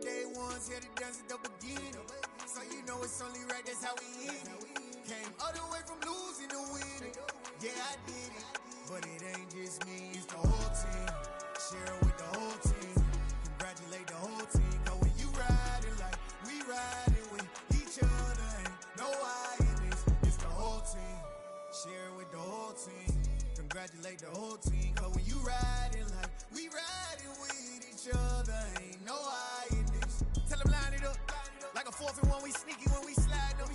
day one's here to dance at the beginning. So you know it's only right, that's how we end it. Came all the way from losing to winning. Yeah, I did it. But it ain't just me, it's the whole team. Share it with the whole team. Congratulate the whole team. Cause when you riding like we riding with each other, ain't no I in this. It's the whole team. Share it with the whole team. Congratulate the whole team. Cause when you riding like we riding with each other, ain't no I in this. Tell them line it up. Like a 4th and 1, we sneaky when we slide them.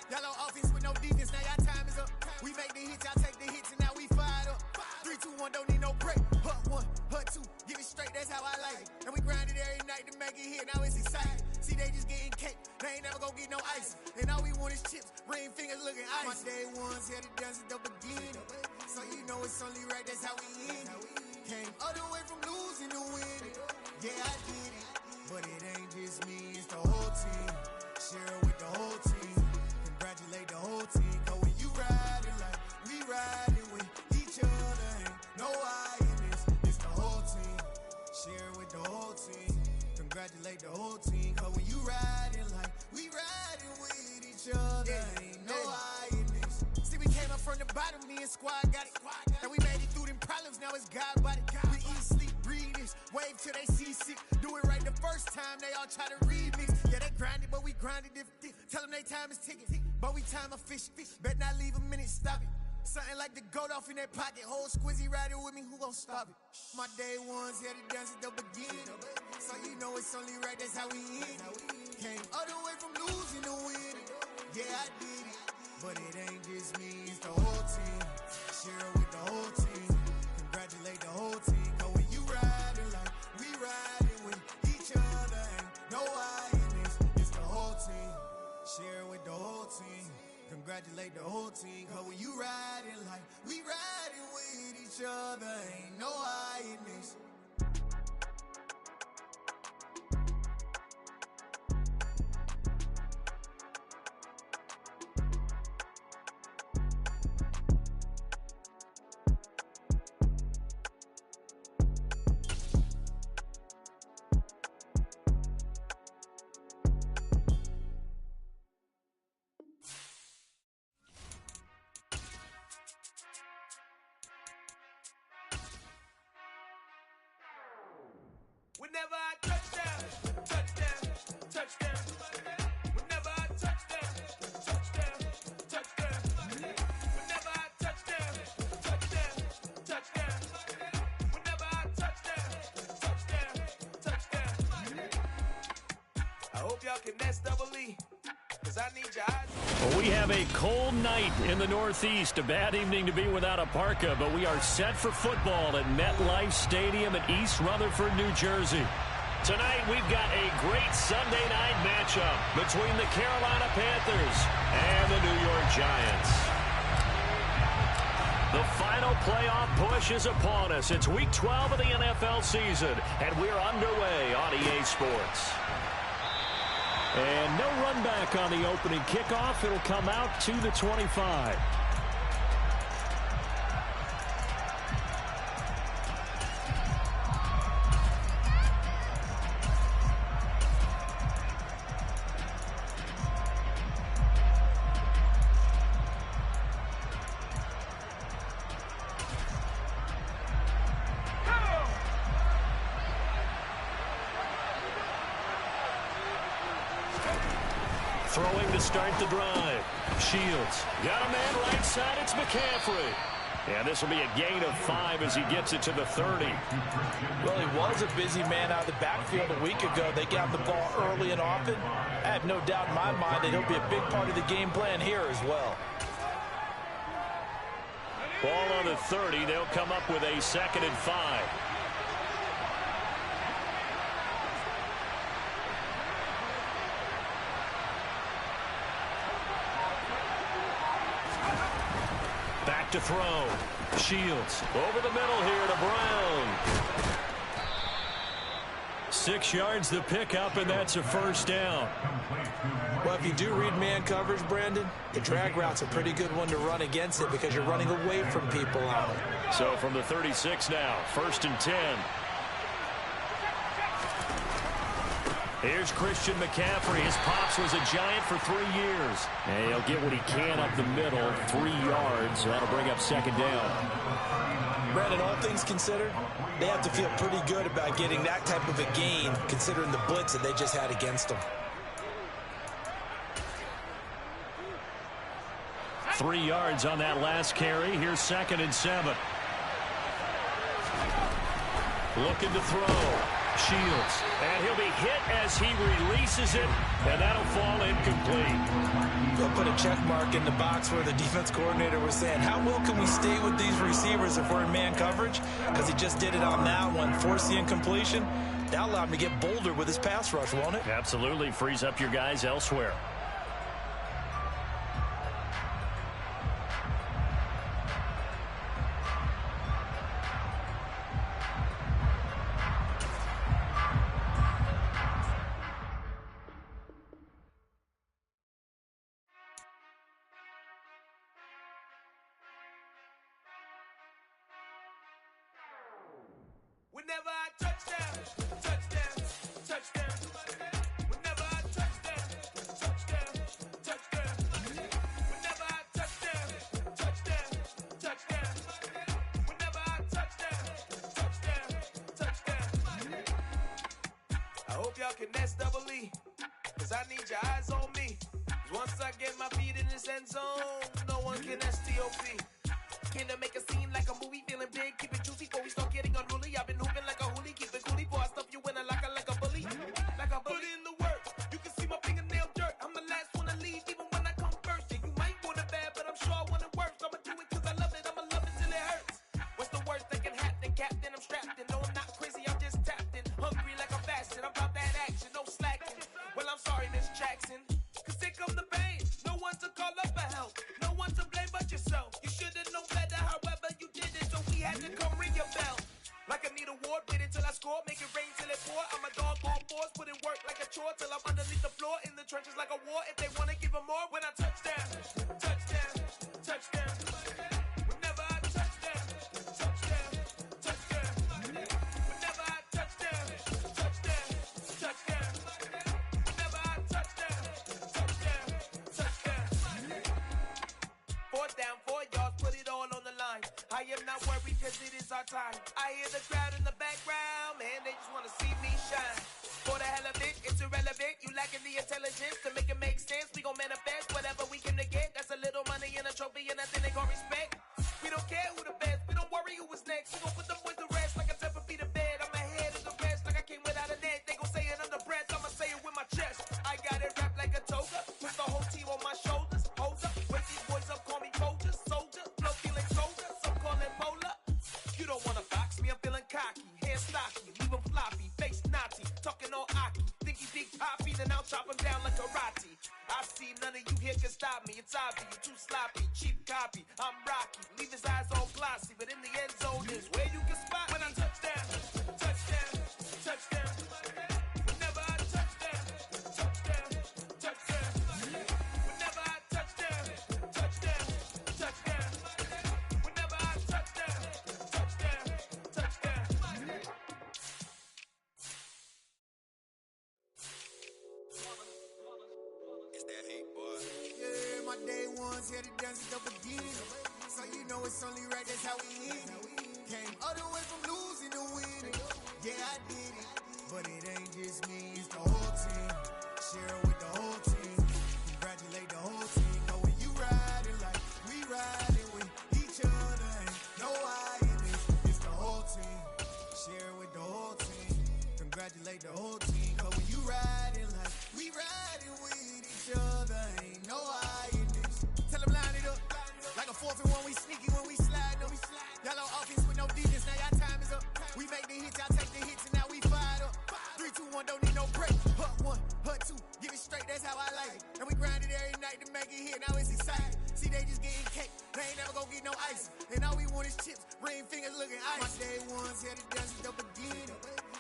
Y'all on offense with no defense, now y'all time is up. We make the hits, y'all take the hits, and now we fired up. 3, 2, 1, don't need no break. Hut 1, hut 2, give it straight, that's how I like it. And we grind it every night to make it hit, now it's exciting. See, they just getting cake, they ain't never gonna get no ice. And all we want is chips, ring fingers looking ice. My day one's here to dance at the beginning. So you know it's only right, that's how we end it. Came all the way from losing to winning. Yeah, I did it. But it ain't just me, it's the whole team. Share it with the whole team. Congratulate the whole team. Cause when you riding like we riding with each other, ain't no I in this. It's the whole team. Share it with the whole team. Congratulate the whole team. Cause when you riding like we riding with each other, ain't no I in this. See, we came up from the bottom, me and squad got it. And we made it through them problems, now it's God body. We eat, sleep, breathe this. Wave till they see sick. Do it right the first time, they all try to remix. Yeah, they grinded, but we grinded different. Tell them they time is ticking, but we time a fish. Bet not leave a minute, stop it. Something like the goat off in their pocket. Whole squizzy riding with me, who gon' stop it? My day one's here to dance at the beginning. So you know it's only right, that's how we end it. Came all the way from losing to winning. Yeah, I did it. But it ain't just me, it's the whole team. Share it with the whole team. Congratulate the whole team. Cause when you riding like we riding with each other, ain't no I in this. It's the whole team. Share it with the whole team. Congratulate the whole team. Cause when you riding like we riding with each other, ain't no I in this. Whenever I touchdown, touchdown, touchdown. Whenever I touchdown, touchdown, touchdown. Whenever I touchdown, touchdown, touchdown. Whenever I touchdown, touchdown, touchdown. I hope y'all can nest double E, cause I need your eyes. Well, we have a cold night in the Northeast. A bad evening to be without a parka, but we are set for football at MetLife Stadium in East Rutherford, New Jersey. Tonight, we've got a great Sunday night matchup between the Carolina Panthers and the New York Giants. The final playoff push is upon us. It's Week 12 of the NFL season, and we're underway on EA Sports. And no run back on the opening kickoff. It'll come out to the 25. Throwing to start the drive. Shields. Got a man right side. It's McCaffrey. And this will be a gain of 5 as he gets it to the 30. Well, he was a busy man out of the backfield a week ago. They got the ball early and often. I have no doubt in my mind that he'll be a big part of the game plan here as well. Ball on the 30. They'll come up with a 2nd and 5. Back to throw. Shields over the middle here to Brown. 6 yards the pickup, and that's a first down. Well, if you do read man coverage, Brandon, the drag route's a pretty good one to run against it because you're running away from people on it. So from the 36 now, 1st and 10. Here's Christian McCaffrey. His pops was a Giant for 3 years. And he'll get what he can up the middle, 3 yards. So that'll bring up second down. Brandon, all things considered, they have to feel pretty good about getting that type of a gain, considering the blitz that they just had against them. 3 yards on that last carry. Here's 2nd and 7. Looking to throw. Shields. And he'll be hit as he releases it, and that'll fall incomplete. They'll put a check mark in the box where the defense coordinator was saying, how well can we stay with these receivers if we're in man coverage? Because he just did it on that one, forced the incompletion. That'll allow him to get bolder with his pass rush, won't it? Absolutely. Frees up your guys elsewhere. Whenever I touchdown, touchdown, touchdown. Whenever I touchdown, touchdown, touchdown. Whenever I touchdown, touchdown, touchdown. Whenever I touchdown, touchdown, touchdown. I hope y'all can nest double E, cause I need your eyes on me. Cause once I get my feet in this end zone, no one can STOP. Can I make a scene like a movie, feeling big, keep it juicy before we start getting unruly. I've been hooping like a hoolie, keep it coolie before I stuff you in a locker like a bully. Like a bully in the work, you can see my fingernail dirt. I'm the last one to leave, even when I come first. Yeah, you might want it bad, but I'm sure I want it worse. I'ma do it cause I love it, I'ma love it till it hurts. What's the worst that can happen, Captain? I'm strapped in, no I'm not crazy, I'm just tapped in. Hungry like I'm fasting, I'm about that action, no slacking. Well, I'm sorry, Miss Jackson, cause here come the pain. No one to call up for help, no one to blame but yourself. You should've known better, however you did it, so we had to come ring your bell. Like I need a award, wait until I score, make it rain till it pour. I'm a dog on force, put in work like a chore till I'm underneath the floor, in the trenches like a war. If they wanna give them more, when I touchdown, touchdown, touchdown. Whenever I touchdown, touchdown, touchdown. Whenever I touchdown, touchdown, touchdown. Whenever I touchdown, touchdown, touchdown. 4th down, 4 yards, put it all on the line. I am not worried cause it is our time. I hear the crowd in the background, man, they just wanna see me shine. For the hell of it, it's irrelevant. You lacking the intelligence to make it make sense. We gon' manifest whatever we can to get. That's a little money and a trophy and nothing they gon' respect. We don't care who the best, we don't worry who is next. We gon' put the boys to rest like a 10 feet of bed. I'm ahead of the rest like I came without a net. They gon' say it under breath, I'ma say it with my chest. I got it wrapped like a toga, with the whole team on my shoulders. Hold up, wake these boys up, call me Folger, soldier. Flow feeling colder, some call it polar. You don't wanna box me, I'm feeling cocky. Hair stocky, leave him floppy, face naughty. Talking all aki, think he big poppy, then I'll chop him down like karate. I see none of you here can stop me. It's obvious, you too sloppy, cheap copy. I'm Rocky, leave his eyes all glossy, but in the end zone is where you can spot when I touchdown, touchdown, touchdown. Whenever I touchdown, touchdown, touchdown. Whenever I touchdown, touchdown, touchdown. Whenever I touchdown, touchdown, touchdown. It's that hate, boy. Yeah, my day ones here to dance it up again. So you know it's only right, that's how we end it. Came all the way from losing to winning. Yeah, I did it. But it ain't just me, it's the whole team. Share it with the whole team. Congratulate the whole team. Know when you riding like we riding with each other. Ain't no I in this. It's the whole team. Share it with the whole team. Congratulate the whole team. Know when you riding like we riding with each other. Ain't no I in this. Tell them line it up. Like a 4th and 1, we sneaky when we slide them. Y'all on offense with no defense, now y'all time is up. We make the hits, y'all take the hits, and now we fired up. 3, 2, 1, don't need no break. Hut 1, hut 2, give it straight, that's how I like it. And we grind it every night to make it hit, now it's exciting. See, they just getting cake, they ain't never gonna get no ice. And all we want is chips, ring fingers looking ice. My day ones here to dance it up again.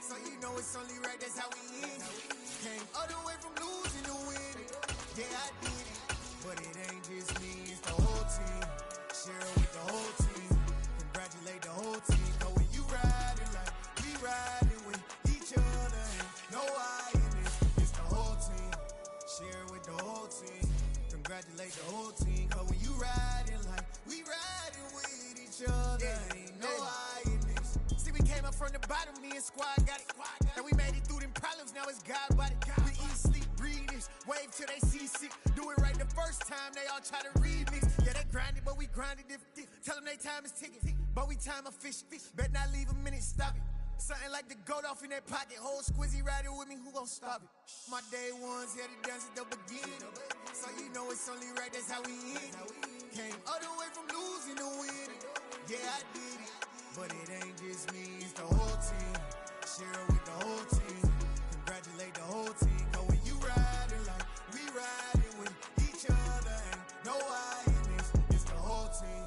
So you know it's only right, that's how we end it. Came all the way from losing to winning. Yeah, I did it. But it ain't just me, it's the whole team. Share it with the whole team. Congratulate the whole team. Know when you riding like we riding with each other. Ain't no I in this. Congratulate the whole team, cause when you riding like we riding with each other, ain't no hiding this. See, we came up from the bottom, me and squad got it. And we made it through them problems, now it's God body. We eat, sleep, breathe this, wave till they see sick. Do it right the first time, they all try to remix. Yeah, they grinded, but we grinded different. Tell them they time is ticking, but we time a fish. Bet not leave a minute, stop it. Something like the goat off in that pocket. Whole squizzy riding with me, who gon' stop it? My day ones had to dance at the beginning. So you know it's only right, that's how we end. Came all the way from losing to winning. Yeah, I did it. But it ain't just me, it's the whole team. Share it with the whole team. Congratulate the whole team. Cause when you riding like we riding with each other, ain't no hiding this. It's the whole team.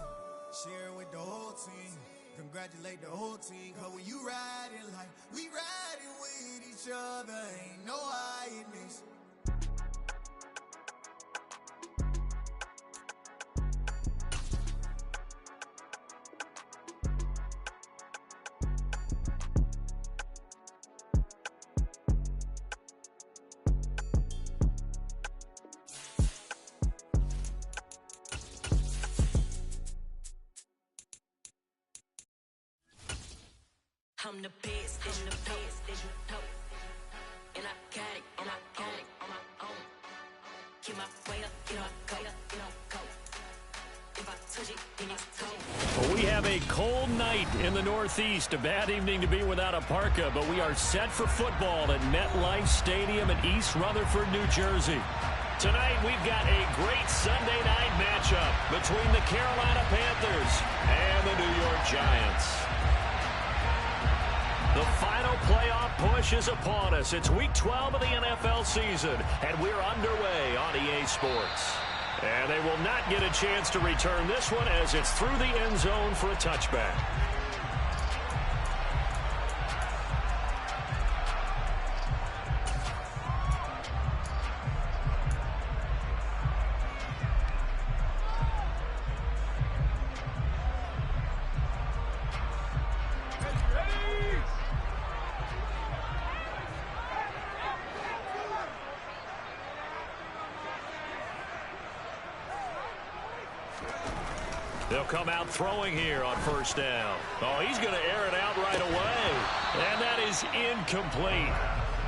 Share it with the whole team. Congratulate the whole team, cause when you riding like we riding with each other, ain't no hiding this. I'm the best, I'm the best, and I got it, and I got it on my own. Get my way up, get my go, go. If I touch it, then it's cold. Well, we have a cold night in the Northeast. A bad evening to be without a parka, but we are set for football at MetLife Stadium in East Rutherford, New Jersey. Tonight, we've got a great Sunday night matchup between the Carolina Panthers and the New York Giants. The final playoff push is upon us. It's Week 12 of the NFL season, and we're underway on EA Sports. And they will not get a chance to return this one as it's through the end zone for a touchback. They'll come out throwing here on first down. Oh, he's going to air it out right away. And that is incomplete.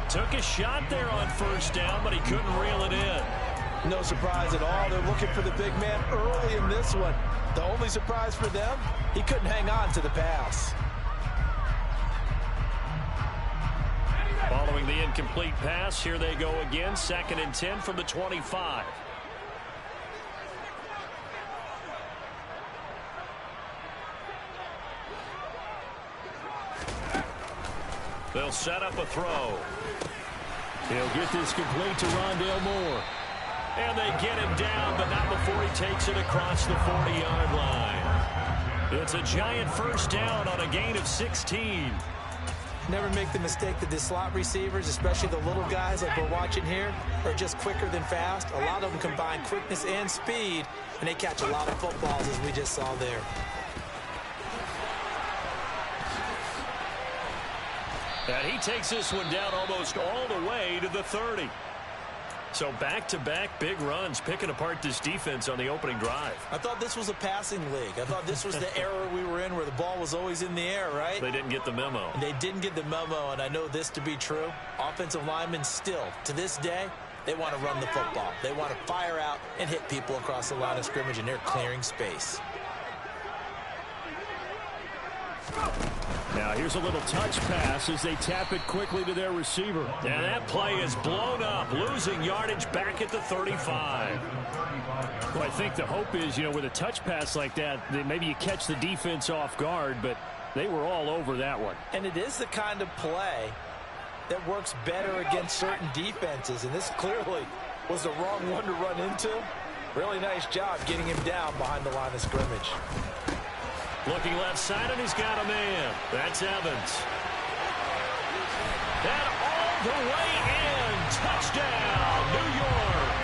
Took a shot there on first down, but he couldn't reel it in. No surprise at all. They're looking for the big man early in this one. The only surprise for them, he couldn't hang on to the pass. Following the incomplete pass, here they go again. 2nd and 10 from the 25. They'll set up a throw. He'll get this complete to Rondale Moore. And they get him down, but not before he takes it across the 40-yard line. It's a giant first down on a gain of 16. Never make the mistake that the slot receivers, especially the little guys like we're watching here, are just quicker than fast. A lot of them combine quickness and speed, and they catch a lot of footballs, as we just saw there. And he takes this one down almost all the way to the 30. So back-to-back big runs, picking apart this defense on the opening drive. I thought this was a passing league. I thought this was the era we were in where the ball was always in the air, right? They didn't get the memo. And they didn't get the memo, and I know this to be true. Offensive linemen still, to this day, they want to run the football. They want to fire out and hit people across the line of scrimmage, and they're clearing space. Now here's a little touch pass as they tap it quickly to their receiver. And that play is blown up, losing yardage back at the 35. Well, I think the hope is, with a touch pass like that, maybe you catch the defense off guard, but they were all over that one. And it is the kind of play that works better against certain defenses, and this clearly was the wrong one to run into. Really nice job getting him down behind the line of scrimmage. Looking left side, and he's got a man. That's Evans. And all the way in. Touchdown, New York.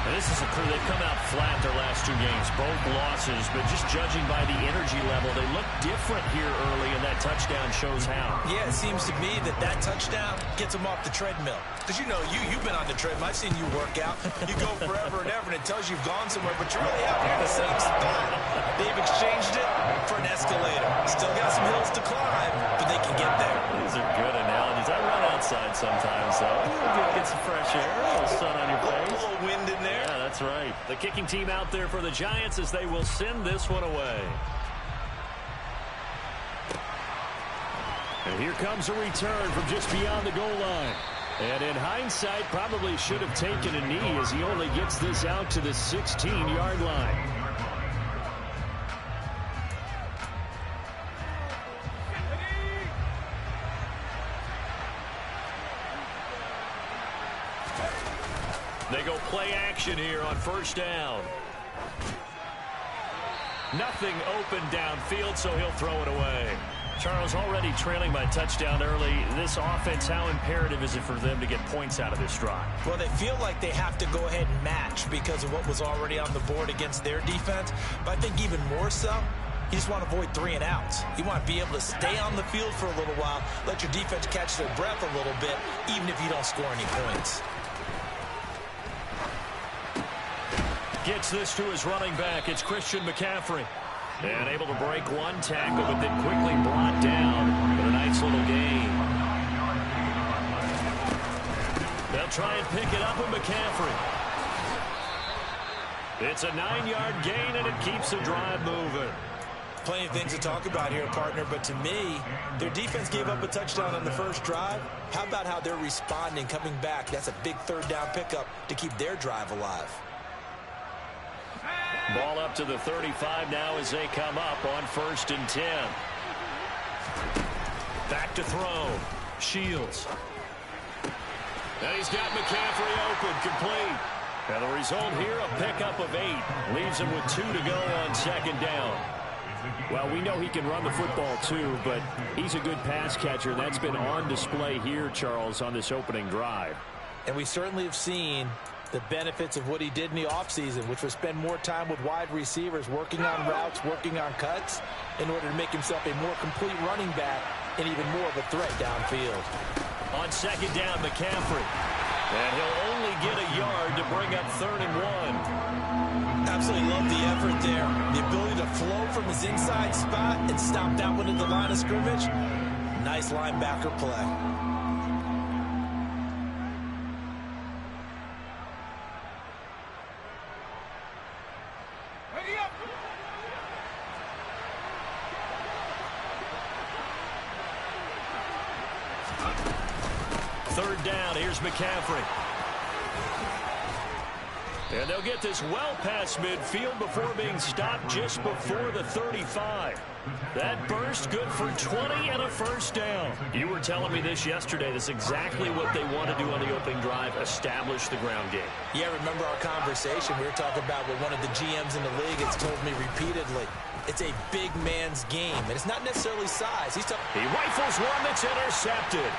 And this is a crew, they've come out flat their last two games, both losses, but just judging by the energy level, they look different here early in that that touchdown shows how. Yeah, it seems to me that touchdown gets them off the treadmill. Because you know, you've been on the treadmill. I've seen you work out. You go forever and ever, and it tells you you've gone somewhere, but you're really out here in the same spot. They've exchanged it for an escalator. Still got some hills to climb, but they can get there. These are good analogies. I run outside sometimes, though. Get some fresh air, a little sun on your face. A little wind in there. Yeah, that's right. The kicking team out there for the Giants as they will send this one away. And here comes a return from just beyond the goal line. And in hindsight, probably should have taken a knee as he only gets this out to the 16-yard line. They go play action here on first down. Nothing open downfield, so he'll throw it away. Charles, already trailing by touchdown early. This offense, how imperative is it for them to get points out of this drive? Well, they feel like they have to go ahead and match because of what was already on the board against their defense. But I think even more so, you just want to avoid 3 and outs. You want to be able to stay on the field for a little while, let your defense catch their breath a little bit, even if you don't score any points. Gets this to his running back. It's Christian McCaffrey. And able to break one tackle, but then quickly brought down with a nice little gain. They'll try and pick it up with McCaffrey. It's a 9-yard gain, and it keeps the drive moving. Plenty of things to talk about here, partner, but to me, their defense gave up a touchdown on the first drive. How about how they're responding, coming back? That's a big third-down pickup to keep their drive alive. Ball up to the 35 now as they come up on 1st and 10. Back to throw. Shields. And he's got McCaffrey open, complete. And the result here, a pickup of 8. Leaves him with 2 to go on 2nd down. Well, we know he can run the football too, but he's a good pass catcher. That's been on display here, Charles, on this opening drive. And we certainly have seen the benefits of what he did in the offseason, which was spend more time with wide receivers, working on routes, working on cuts, in order to make himself a more complete running back and even more of a threat downfield. On 2nd down, McCaffrey. And he'll only get a yard to bring up 3rd and 1. Absolutely love the effort there. The ability to flow from his inside spot and stop that one at the line of scrimmage. Nice linebacker play. Third down, here's McCaffrey. And they'll get this well past midfield before being stopped just before the 35. That burst good for 20 and a first down. You were telling me this yesterday. That's exactly what they want to do on the opening drive, establish the ground game. Yeah, remember our conversation. We were talking about what one of the GMs in the league has told me repeatedly. It's a big man's game, and it's not necessarily size. He rifles one that's intercepted.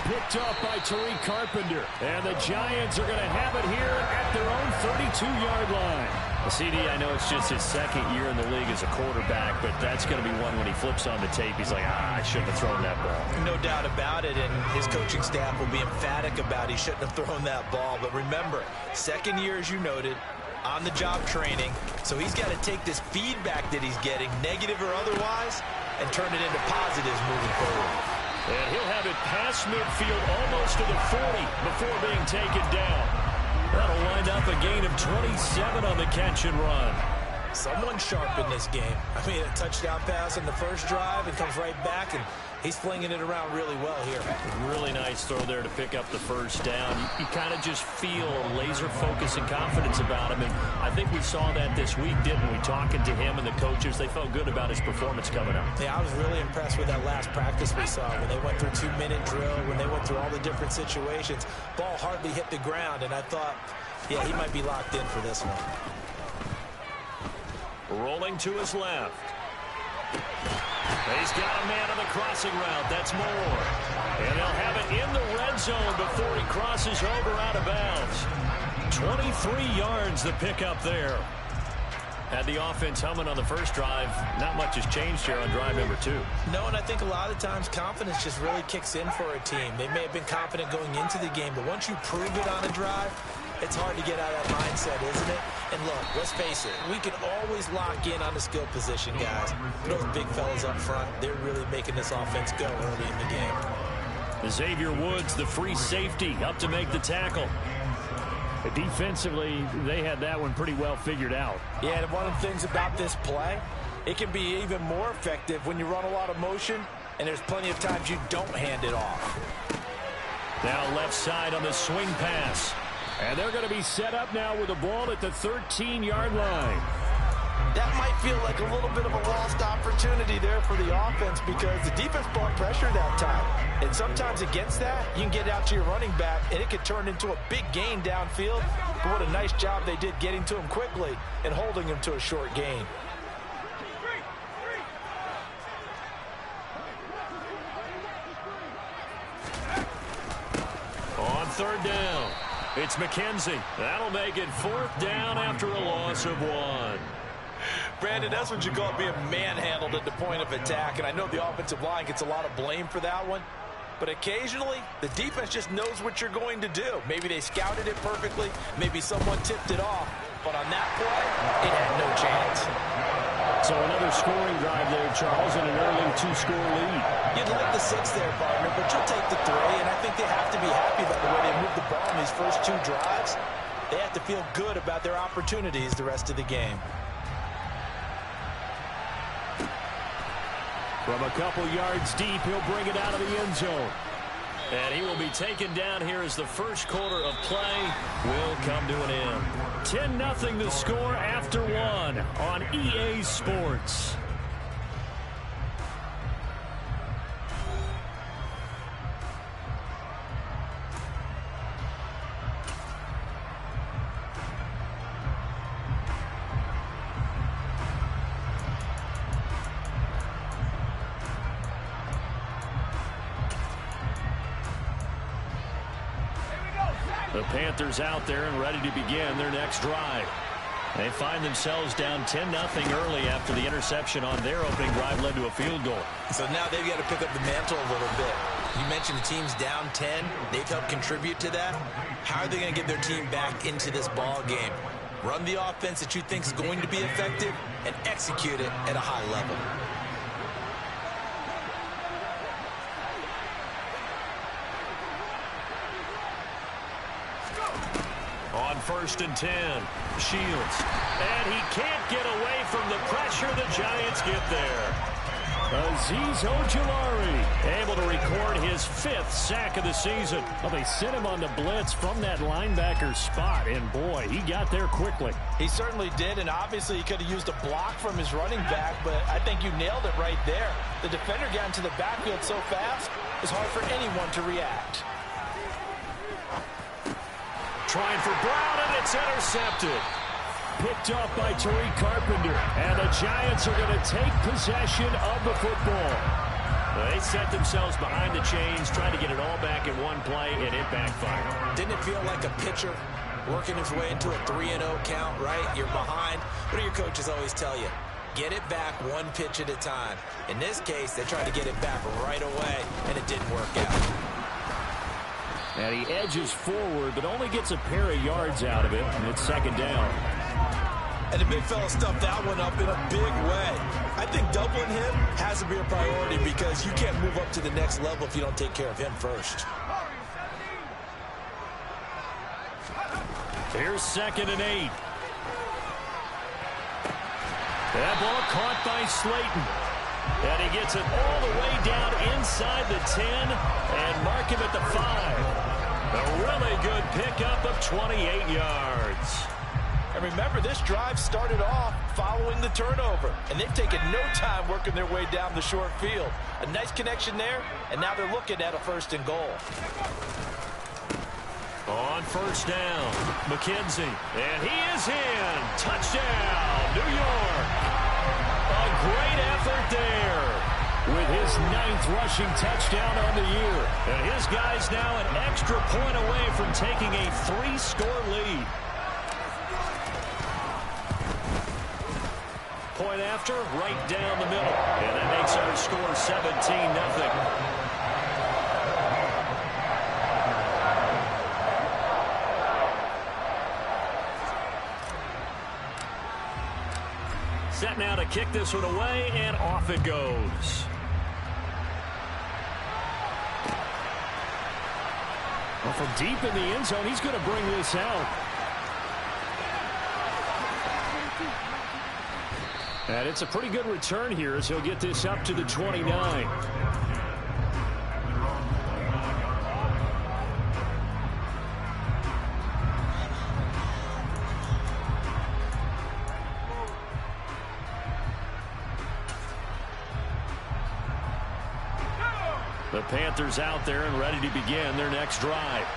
Picked up by Tariq Carpenter. And the Giants are going to have it here at their own 32-yard line. CD, I know it's just his 2nd year in the league as a quarterback, but that's going to be one when he flips on the tape. He's like, I shouldn't have thrown that ball. No doubt about it, and his coaching staff will be emphatic about he shouldn't have thrown that ball. But remember, 2nd year, as you noted, on-the-job training, so he's got to take this feedback that he's getting, negative or otherwise, and turn it into positives moving forward. And he'll have it past midfield almost to the 40 before being taken down. That'll wind up a gain of 27 on the catch and run. Someone sharp in this game. I mean, a touchdown pass on the first drive and comes right back, and he's flinging it around really well here. Really nice throw there to pick up the first down. You kind of just feel a laser focus and confidence about him, and I think we saw that this week, didn't we? Talking to him and the coaches, they felt good about his performance coming up. Yeah, I was really impressed with that last practice we saw when they went through 2-minute drill, when they went through all the different situations. Ball hardly hit the ground, and I thought, yeah, he might be locked in for this one. Rolling to his left. He's got a man on the crossing route. That's Moore. And they'll have it in the red zone before he crosses over out of bounds. 23 yards the pickup there. Had the offense humming on the first drive. Not much has changed here on drive number 2. No, and I think a lot of times confidence just really kicks in for a team. They may have been confident going into the game, but once you prove it on a drive, it's hard to get out of that mindset, isn't it? And look, let's face it, we can always lock in on the skill position, guys. Those big fellas up front, they're really making this offense go early in the game. Xavier Woods, the free safety, up to make the tackle. Defensively, they had that one pretty well figured out. Yeah, and one of the things about this play, it can be even more effective when you run a lot of motion, and there's plenty of times you don't hand it off. Now left side on the swing pass. And they're going to be set up now with the ball at the 13-yard line. That might feel like a little bit of a lost opportunity there for the offense because the defense brought pressure that time. And sometimes against that, you can get out to your running back, and it could turn into a big gain downfield. But what a nice job they did getting to him quickly and holding him to a short gain. On third down, it's McKenzie. That'll make it 4th down after a loss of 1. Brandon, that's what you call being manhandled at the point of attack, and I know the offensive line gets a lot of blame for that one, but occasionally the defense just knows what you're going to do. Maybe they scouted it perfectly, maybe someone tipped it off, but on that play, it had no chance. So another scoring drive there, Charles, and an early 2-score lead. You'd like the 6 there, partner, but you'll take the 3, and I think they have to be happy about the way they moved the ball in these first 2 drives. They have to feel good about their opportunities the rest of the game. From a couple yards deep, he'll bring it out of the end zone. And he will be taken down here as the first quarter of play will come to an end. 10-0 the score after 1 on EA Sports. The Panthers out there and ready to begin their next drive. They find themselves down 10-0 early after the interception on their opening drive led to a field goal. So now they've got to pick up the mantle a little bit. You mentioned the team's down 10. They've helped contribute to that. How are they going to get their team back into this ball game? Run the offense that you think is going to be effective and execute it at a high level. On 1st and 10, Shields. And he can't get away from the pressure. The Giants get there. Azeez Ojulari able to record his 5th sack of the season. Well, they sent him on the blitz from that linebacker spot, and boy, he got there quickly. He certainly did, and obviously he could have used a block from his running back, but I think you nailed it right there. The defender got into the backfield so fast, it's hard for anyone to react. Trying for Brown, and it's intercepted. Picked off by Tariq Carpenter. And the Giants are going to take possession of the football. They set themselves behind the chains, trying to get it all back in one play, and it backfired. Didn't it feel like a pitcher working his way into a 3-0 count, right? You're behind. What do your coaches always tell you? Get it back one pitch at a time. In this case, they tried to get it back right away, and it didn't work out. And he edges forward, but only gets a pair of yards out of it, and it's 2nd down. And the big fella stuffed that one up in a big way. I think doubling him has to be a priority because you can't move up to the next level if you don't take care of him first. Here's 2nd and 8. That ball caught by Slayton. And he gets it all the way down inside the 10 and mark him at the 5. A really good pickup of 28 yards. And remember, this drive started off following the turnover, and they've taken no time working their way down the short field. A nice connection there, and now they're looking at a 1st and goal. On 1st down, McKenzie, and he is in. Touchdown, New York. A great effort there with his 9th rushing touchdown on the year. And his guys now an extra point away from taking a 3-score lead. right after, right down the middle. And that makes our score 17-0. Set now to kick this one away, and off it goes. Well, from deep in the end zone, he's going to bring this out. And it's a pretty good return here as he'll get this up to the 29. The Panthers out there and ready to begin their next drive.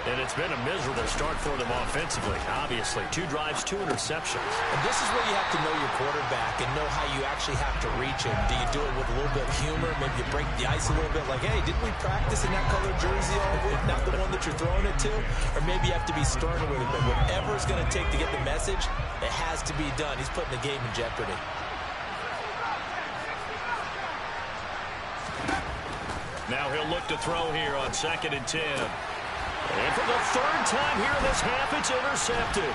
And it's been a miserable start for them offensively. Obviously, 2 drives, 2 interceptions. And this is where you have to know your quarterback and know how you actually have to reach him. Do you do it with a little bit of humor? Maybe you break the ice a little bit like, hey, didn't we practice in that colored jersey all week? Not the one that you're throwing it to? Or maybe you have to be sterner with it. But whatever it's going to take to get the message, it has to be done. He's putting the game in jeopardy. Now he'll look to throw here on 2nd and 10. And for the 3rd time here in this half, it's intercepted.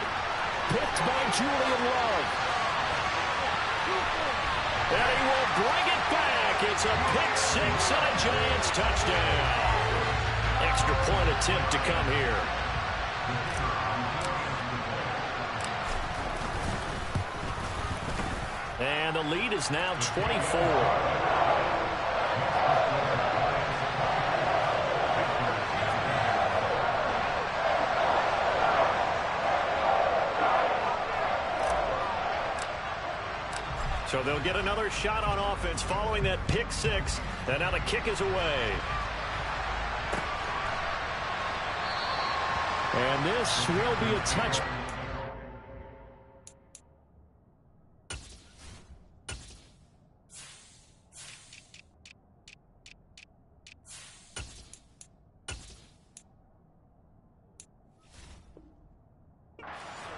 Picked by Julian Love. And he will bring it back. It's a pick 6 and a Giants touchdown. Extra point attempt to come here. And the lead is now 24. So they'll get another shot on offense following that pick 6. And now the kick is away. And this will be a touch.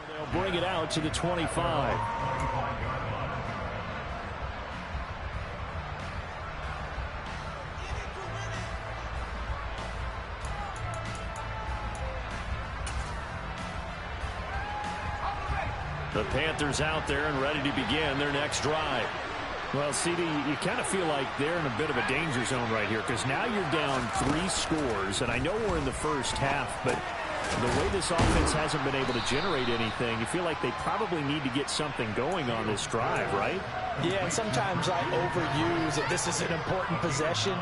They'll bring it out to the 25. The Panthers out there and ready to begin their next drive. Well, CD, you kind of feel like they're in a bit of a danger zone right here because now you're down 3 scores, and I know we're in the first half, but the way this offense hasn't been able to generate anything, you feel like they probably need to get something going on this drive, right? Yeah, and sometimes I overuse that this is an important possession.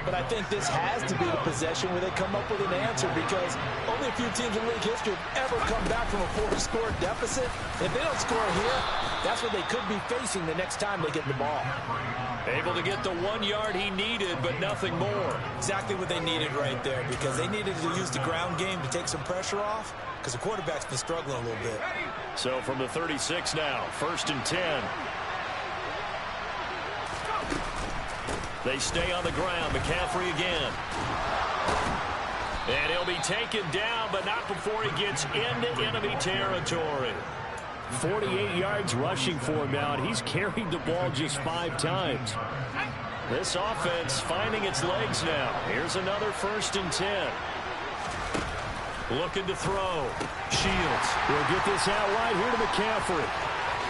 But I think this has to be the possession where they come up with an answer because only a few teams in league history have ever come back from a 4-score deficit. If they don't score here, that's what they could be facing the next time they get the ball. Able to get the 1 yard he needed, but nothing more. Exactly what they needed right there because they needed to use the ground game to take some pressure off because the quarterback's been struggling a little bit. So from the 36 now, 1st and 10. They stay on the ground. McCaffrey again. And he'll be taken down, but not before he gets into enemy territory. 48 yards rushing for him now, and he's carried the ball just 5 times. This offense finding its legs now. Here's another 1st and 10. Looking to throw. Shields will get this out right here to McCaffrey.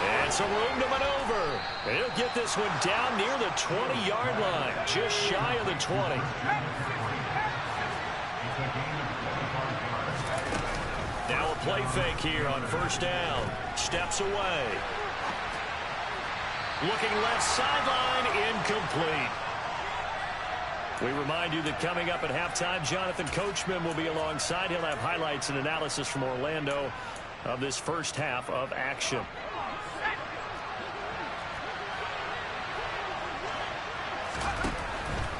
And some room to maneuver. And he'll get this one down near the 20-yard line, just shy of the 20. Now a play fake here on 1st down. Steps away. Looking left sideline, incomplete. We remind you that coming up at halftime, Jonathan Coachman will be alongside. He'll have highlights and analysis from Orlando of this first half of action.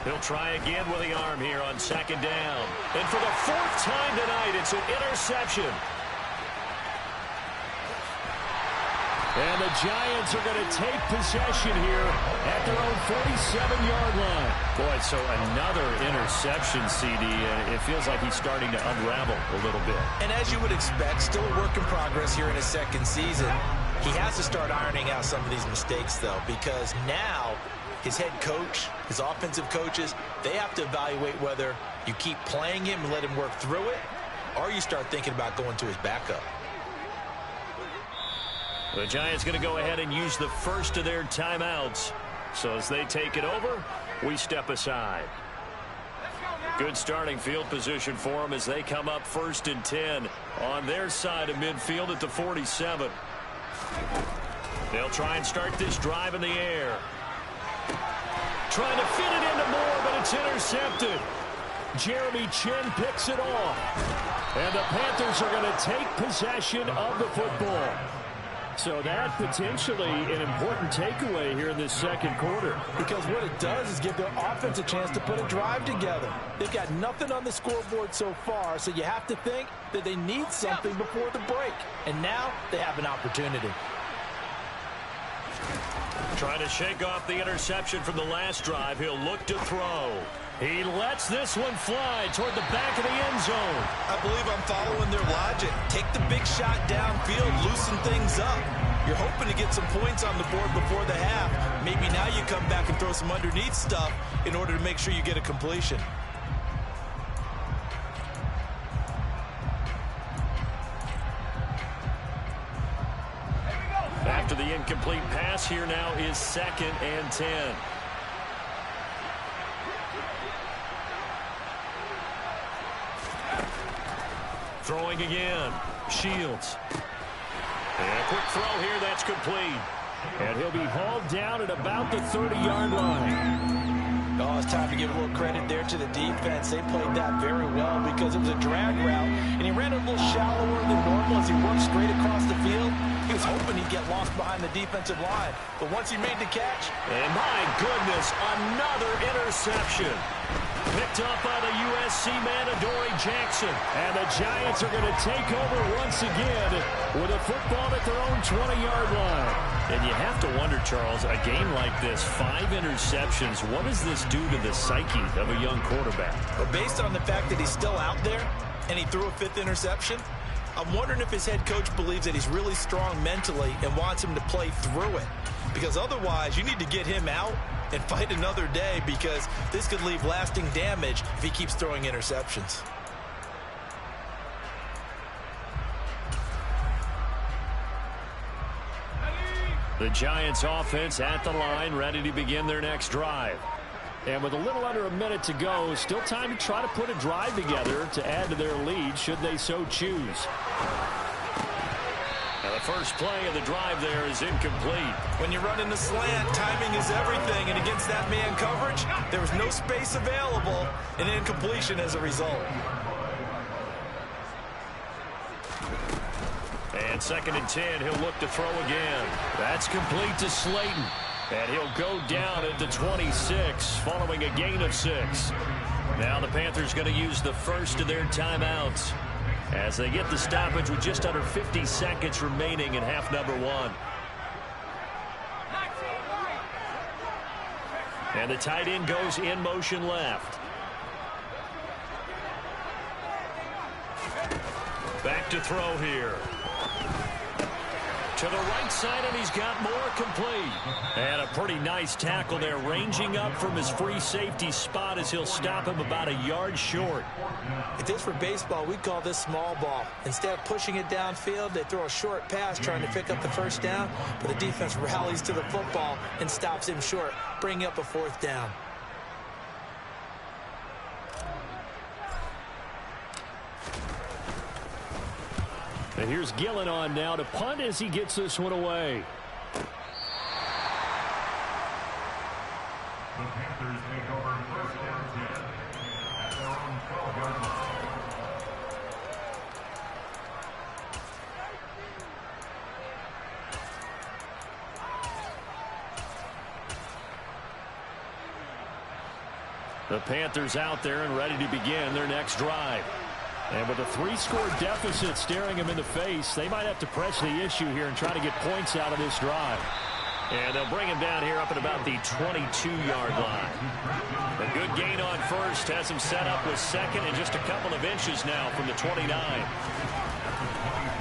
He'll try again with the arm here on 2nd down. And for the 4th time tonight, it's an interception. And the Giants are going to take possession here at their own 47-yard line. Boy, so another interception, CD, and it feels like he's starting to unravel a little bit. And as you would expect, still a work in progress here in his 2nd season. He has to start ironing out some of these mistakes, though, because now his head coach, his offensive coaches, they have to evaluate whether you keep playing him and let him work through it, or you start thinking about going to his backup. The Giants going to go ahead and use the first of their timeouts. So as they take it over, we step aside. Good starting field position for them as they come up 1st and 10 on their side of midfield at the 47. They'll try and start this drive in the air. Trying to fit it into Moore, but it's intercepted. Jeremy Chin picks it off. And the Panthers are going to take possession of the football. So that potentially an important takeaway here in this second quarter. Because what it does is give their offense a chance to put a drive together. They've got nothing on the scoreboard so far, so you have to think that they need something before the break. And now they have an opportunity. Trying to shake off the interception from the last drive. He'll look to throw. He lets this one fly toward the back of the end zone. I believe I'm following their logic. Take the big shot downfield, loosen things up. You're hoping to get some points on the board before the half. Maybe now you come back and throw some underneath stuff in order to make sure you get a completion. After the incomplete pass, here now is 2nd and 10. Throwing again. Shields. And a quick throw here. That's complete. And he'll be hauled down at about the 30-yard line. Oh, it's time to give a little credit there to the defense. They played that very well because it was a drag route, and he ran a little shallower than normal as he worked straight across the field. He was hoping he'd get lost behind the defensive line, but once he made the catch... And my goodness, another interception. Picked up by the USC man, Adoree Jackson. And the Giants are going to take over once again with a football at their own 20-yard line. And you have to wonder, Charles, a game like this, 5 interceptions, what does this do to the psyche of a young quarterback? Well, based on the fact that he's still out there and he threw a 5th interception, I'm wondering if his head coach believes that he's really strong mentally and wants him to play through it. Because otherwise, you need to get him out and fight another day, because this could leave lasting damage if he keeps throwing interceptions. The Giants offense at the line, ready to begin their next drive. And with a little under a minute to go, still time to try to put a drive together to add to their lead should they so choose. Now the first play of the drive there is incomplete. When you run in the slant, timing is everything, and against that man coverage, there was no space available, and incompletion as a result. And 2nd and 10, he'll look to throw again. That's complete to Slayton. And he'll go down at the 26 following a gain of 6. Now the Panthers going to use the first of their timeouts as they get the stoppage with just under 50 seconds remaining in half number 1. And the tight end goes in motion left. Back to throw here. To the right side, and he's got more complete. And a pretty nice tackle there, ranging up from his free safety spot as he'll stop him about a yard short. If this were baseball, we'd call this small ball. Instead of pushing it downfield, they throw a short pass trying to pick up the first down, but the defense rallies to the football and stops him short, bringing up a 4th down. And here's Gillen on now to punt as he gets this one away. The Panthers take over 1st and 10 at their own 12-yard line. The Panthers out there and ready to begin their next drive. And with a 3-score deficit staring them in the face, they might have to press the issue here and try to get points out of this drive. And they'll bring him down here up at about the 22-yard line. A good gain on first has him set up with 2nd and just a couple of inches now from the 29.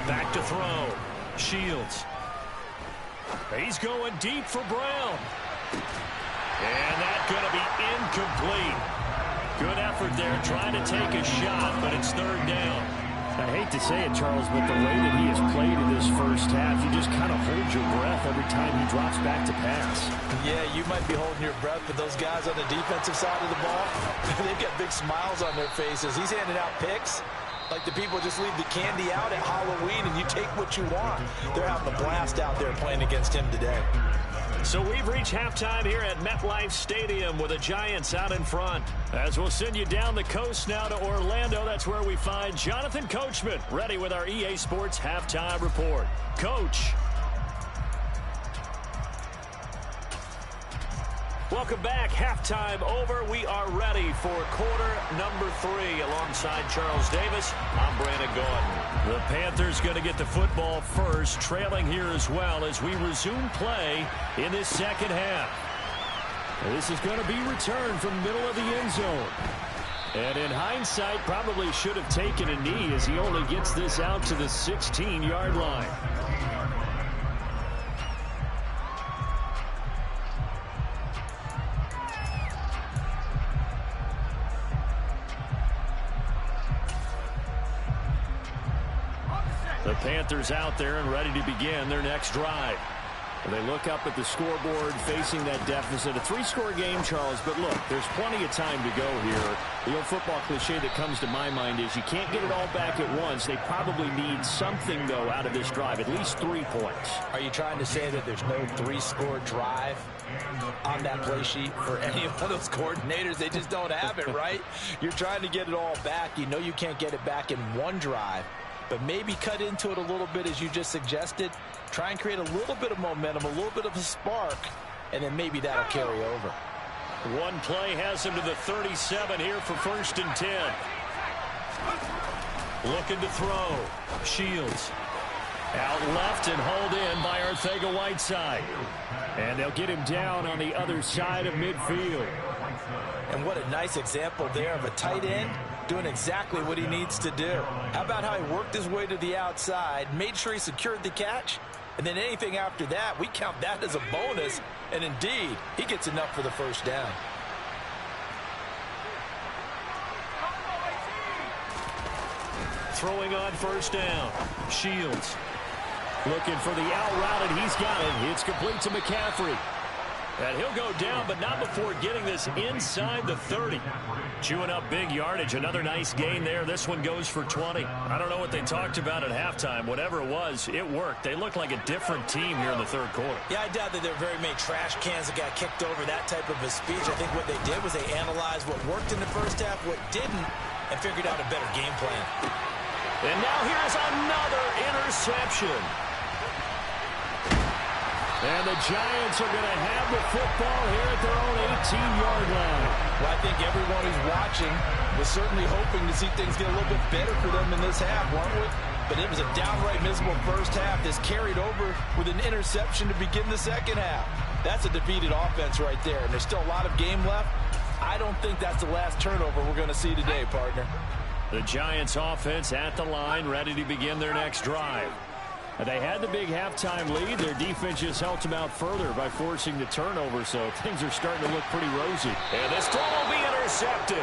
Back to throw. Shields. He's going deep for Brown. And that's going to be incomplete. Good effort there trying to take a shot, but it's third down. I hate to say it, Charles, but the way that he has played in this first half, you just kind of hold your breath every time he drops back to pass. Yeah, you might be holding your breath, but those guys on the defensive side of the ball, they've got big smiles on their faces. He's handing out picks like the people just leave the candy out at Halloween and you take what you want. They're having a blast out there playing against him today. So we've reached halftime here at MetLife Stadium with the Giants out in front. As we'll send you down the coast now to Orlando, that's where we find Jonathan Coachman ready with our EA Sports Halftime Report. Coach. Welcome back. Halftime over. We are ready for quarter number 3. Alongside Charles Davis, I'm Brandon Gaudin. The Panthers going to get the football first, trailing here as well as we resume play in this second half. This is going to be returned from the middle of the end zone. And in hindsight, probably should have taken a knee as he only gets this out to the 16-yard line. The Panthers out there and ready to begin their next drive. They look up at the scoreboard facing that deficit. A 3-score game, Charles, but look, there's plenty of time to go here. The old football cliche that comes to my mind is you can't get it all back at once. They probably need something, though, out of this drive, at least 3 points. Are you trying to say that there's no 3-score drive on that play sheet for any of those coordinators? They just don't have it, right? You're trying to get it all back. You know you can't get it back in one drive. But maybe cut into it a little bit as you just suggested. Try and create a little bit of momentum, a little bit of a spark, and then maybe that'll carry over. One play has him to the 37 here for 1st and 10. Looking to throw. Shields. Out left and hauled in by Arcega-Whiteside. And they'll get him down on the other side of midfield. And what a nice example there of a tight end doing exactly what he needs to do. How about how he worked his way to the outside, made sure he secured the catch, and then anything after that, we count that as a bonus. And indeed, he gets enough for the first down. Throwing on 1st down. Shields. Looking for the out route, and he's got it. It's complete to McCaffrey. And he'll go down, but not before getting this inside the 30. Chewing up big yardage. Another nice gain there. This one goes for 20. I don't know what they talked about at halftime. Whatever it was, it worked. They look like a different team here in the third quarter. Yeah, I doubt that there were very many trash cans that got kicked over, that type of a speech. I think what they did was they analyzed what worked in the first half, what didn't, and figured out a better game plan. And now here's another interception. And the Giants are going to have the football here at their own 18-yard line. Well, I think everyone who's watching was certainly hoping to see things get a little bit better for them in this half, weren't we? But it was a downright miserable first half. This carried over with an interception to begin the second half. That's a defeated offense right there, and there's still a lot of game left. I don't think that's the last turnover we're going to see today, partner. The Giants offense at the line, ready to begin their next drive. They had the big halftime lead. Their defense just helped them out further by forcing the turnover, so things are starting to look pretty rosy. And this throw will be intercepted.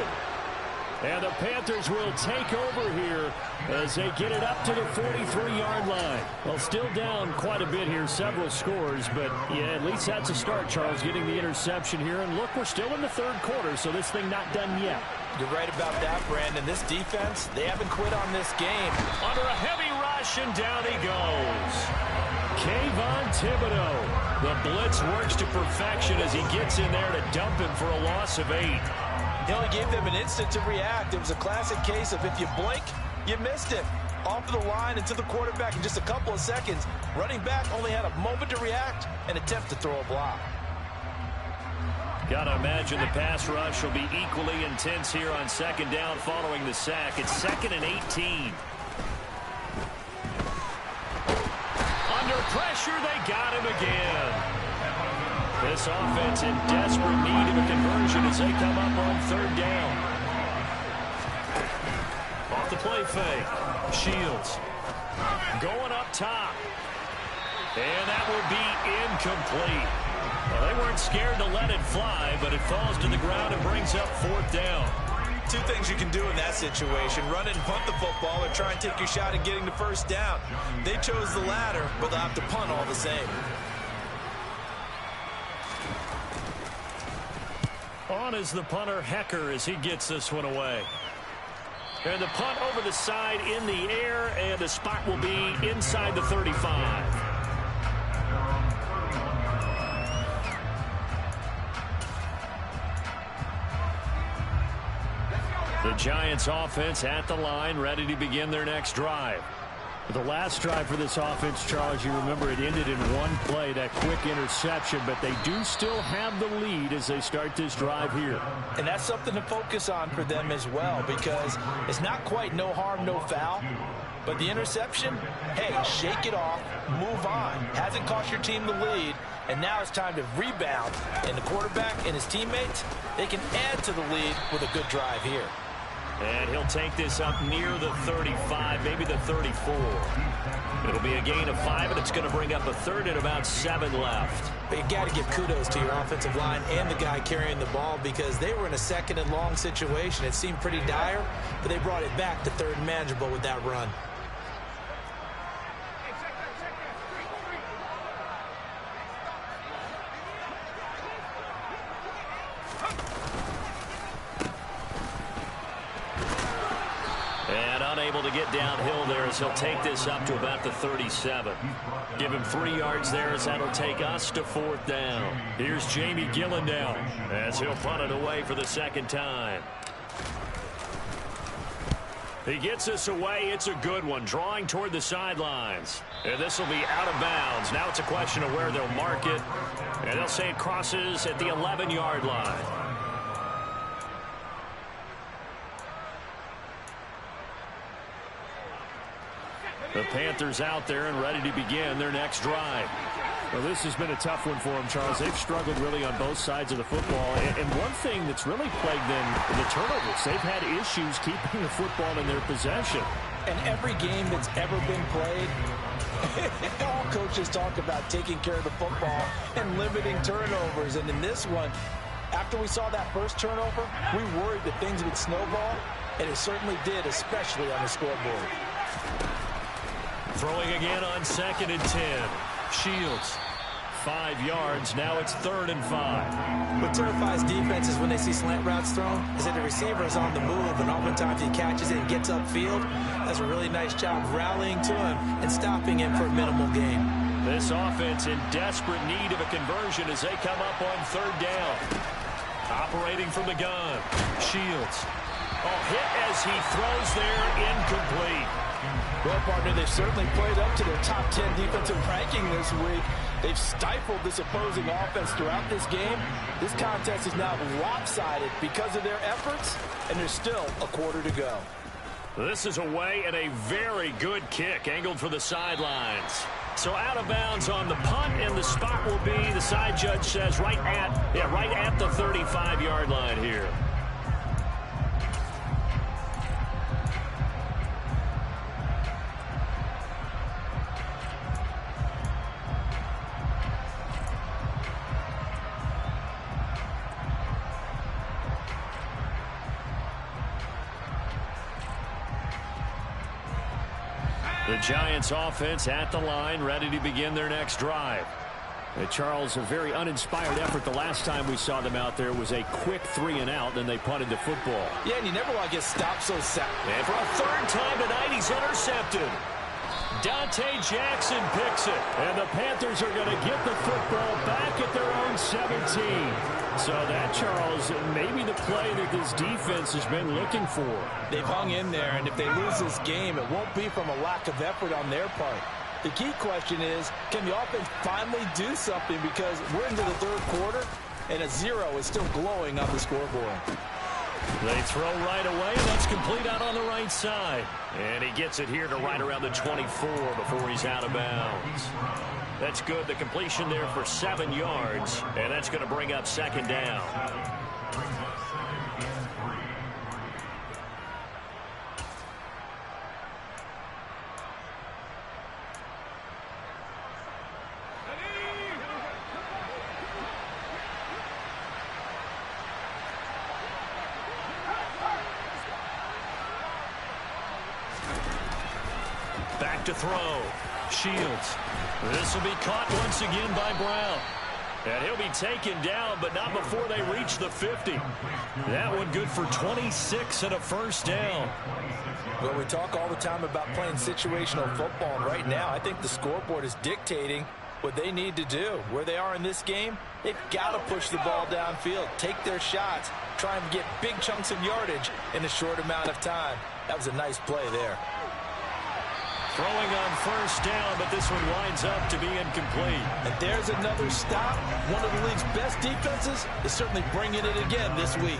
And the Panthers will take over here as they get it up to the 43-yard line. Well, still down quite a bit here, several scores, but yeah, at least that's a start, Charles, getting the interception here. And look, we're still in the third quarter, so this thing not done yet. You're right about that, Brandon. This defense, they haven't quit on this game. Under a heavy rush, and down he goes. Kayvon Thibodeau. The blitz works to perfection as he gets in there to dump him for a loss of 8. He only gave them an instant to react. It was a classic case of if you blink, you missed it. Off of the line and to the quarterback in just a couple of seconds. Running back only had a moment to react and attempt to throw a block. Got to imagine the pass rush will be equally intense here on 2nd down following the sack. It's 2nd and 18. Under pressure, they got him again. This offense in desperate need of a conversion as they come up on 3rd down. Off the play fake. Shields going up top. And that will be incomplete. Well, they weren't scared to let it fly, but it falls to the ground and brings up 4th down. Two things you can do in that situation: run it and punt the football, or try and take your shot at getting the 1st down. They chose the latter, but they'll have to punt all the same. On is the punter, Hecker, as he gets this one away. And the punt over the side in the air, and the spot will be inside the 35. The Giants offense at the line, ready to begin their next drive. The last drive for this offense, Charles, you remember it ended in one play, that quick interception, but they do still have the lead as they start this drive here. And that's something to focus on for them as well, because it's not quite no harm, no foul. But the interception, hey, shake it off, move on. Hasn't cost your team the lead, and now it's time to rebound. And the quarterback and his teammates, they can add to the lead with a good drive here. And he'll take this up near the 35, maybe the 34. It'll be a gain of 5, and it's going to bring up a 3rd and about 7 left. But you got to give kudos to your offensive line and the guy carrying the ball, because they were in a 2nd and long situation. It seemed pretty dire, but they brought it back to 3rd and manageable with that run. Unable to get downhill there as he'll take this up to about the 37. Give him 3 yards there as that'll take us to 4th down. Here's Jamie Gillen down as he'll punt it away for the 2nd time. He gets this away. It's a good one, drawing toward the sidelines. And this will be out of bounds. Now it's a question of where they'll mark it. And they'll say it crosses at the 11-yard line. The Panthers out there and ready to begin their next drive. Well, this has been a tough one for them, Charles. They've struggled really on both sides of the football. And one thing that's really plagued them, the turnovers. They've had issues keeping the football in their possession. And every game that's ever been played, all coaches talk about taking care of the football and limiting turnovers. And in this one, after we saw that first turnover, we worried that things would snowball, and it certainly did, especially on the scoreboard. Throwing again on 2nd and 10. Shields, 5 yards. Now it's 3rd and 5. What terrifies defenses when they see slant routes thrown is that the receiver is on the move, and oftentimes he catches it and gets upfield. Does a really nice job rallying to him and stopping him for a minimal gain. This offense in desperate need of a conversion as they come up on 3rd down. Operating from the gun. Shields. Hit as he throws there, incomplete. Well, partner, they've certainly played up to their top 10 defensive ranking this week. They've stifled this opposing offense throughout this game. This contest is now lopsided because of their efforts, and there's still a quarter to go. This is away and a very good kick angled for the sidelines. So out of bounds on the punt, and the spot will be, the side judge says, right at the 35-yard line here. The Giants offense at the line, ready to begin their next drive. Charles, a very uninspired effort. The last time we saw them out there was a quick 3-and-out, then they punted the football. Yeah, and you never want to get stopped so sound. And for a 3rd time tonight, he's intercepted. Dante Jackson picks it. And the Panthers are going to get the football back at their own 17. So that, Charles, maybe the play that this defense has been looking for. They've hung in there, and if they lose this game, it won't be from a lack of effort on their part. The key question is, can the offense finally do something, because we're into the 3rd quarter, and a 0 is still glowing on the scoreboard. They throw right away, and that's complete out on the right side. And he gets it here to right around the 24 before he's out of bounds. That's good. The completion there for 7 yards, and that's going to bring up 2nd down. back to throw. Shields. This will be caught once again by Brown. And he'll be taken down, but not before they reach the 50. That one good for 26 and a first down. Well, we talk all the time about playing situational football, and right now I think the scoreboard is dictating what they need to do. Where they are in this game, they've got to push the ball downfield, take their shots, try and get big chunks of yardage in a short amount of time. That was a nice play there. Throwing on first down, but this one winds up to be incomplete. And there's another stop. One of the league's best defenses is certainly bringing it again this week.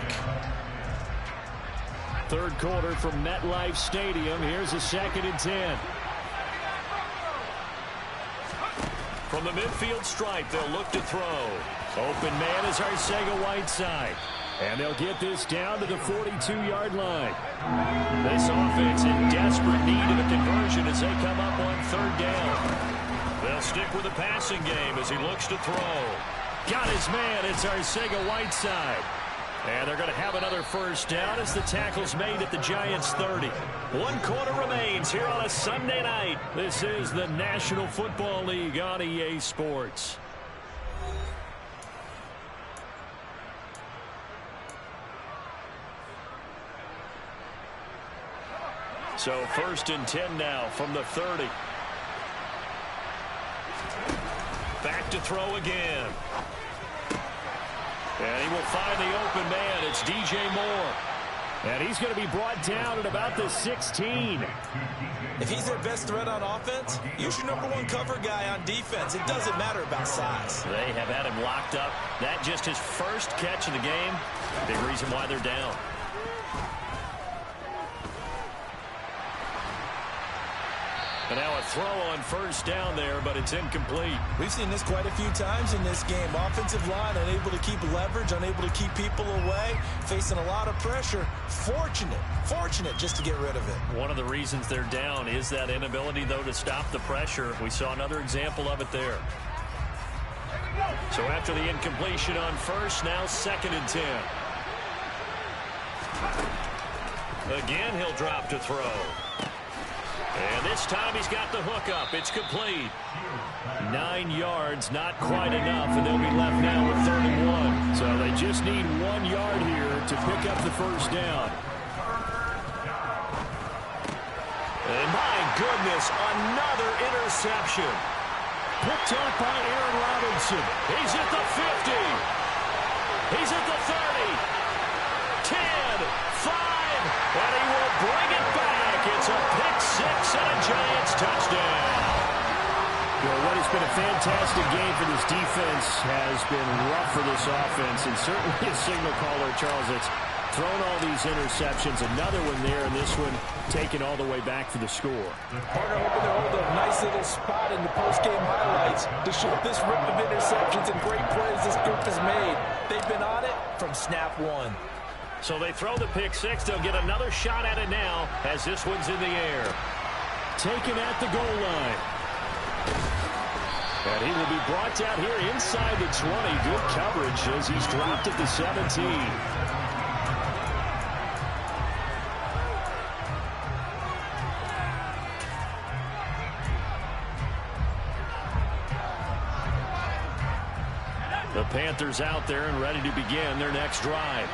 Third quarter from MetLife Stadium. Here's a 2nd and 10. From the midfield stripe, they'll look to throw. Open man is Arcega-Whiteside. And they'll get this down to the 42-yard line. This offense in desperate need of a conversion as they come up on 3rd down. They'll stick with the passing game as he looks to throw. Got his man. It's Arcega-Whiteside. And they're going to have another first down as the tackle's made at the Giants' 30. 1 quarter remains here on a Sunday night. This is the National Football League on EA Sports. So 1st and 10 now from the 30. Back to throw again. And he will find the open man. It's DJ Moore. And he's going to be brought down at about the 16. If he's their best threat on offense, use your #1 cover guy on defense. It doesn't matter about size. They have had him locked up. That just his first catch of the game. Big reason why they're down. And now a throw on first down there, but it's incomplete. We've seen this quite a few times in this game. Offensive line unable to keep leverage, unable to keep people away, facing a lot of pressure. Fortunate just to get rid of it. One of the reasons they're down is that inability, though, to stop the pressure. We saw another example of it there. So after the incompletion on first, now 2nd and 10. Again, he'll drop to throw. And this time he's got the hook up. It's complete. 9 yards, not quite enough, and they'll be left now with 3rd and 1. So they just need 1 yard here to pick up the first down. And my goodness, another interception. Picked up by Aaron Robinson. He's at the 50. He's at the 30. 10, 5, and he will bring it back. It's a pick 6 and a Giants touchdown. Well, what has been a fantastic game for this defense has been rough for this offense, and certainly a signal caller, Charles, that's thrown all these interceptions. Another one there, and this one taken all the way back for the score. Partner hoping to hold a nice little spot in the post-game highlights to show this rip of interceptions and great plays this group has made. They've been on it from snap 1. So they throw the pick 6. They'll get another shot at it now as this one's in the air. Taken at the goal line. And he will be brought down here inside the 20. Good coverage as he's dropped at the 17. The Panthers out there and ready to begin their next drive.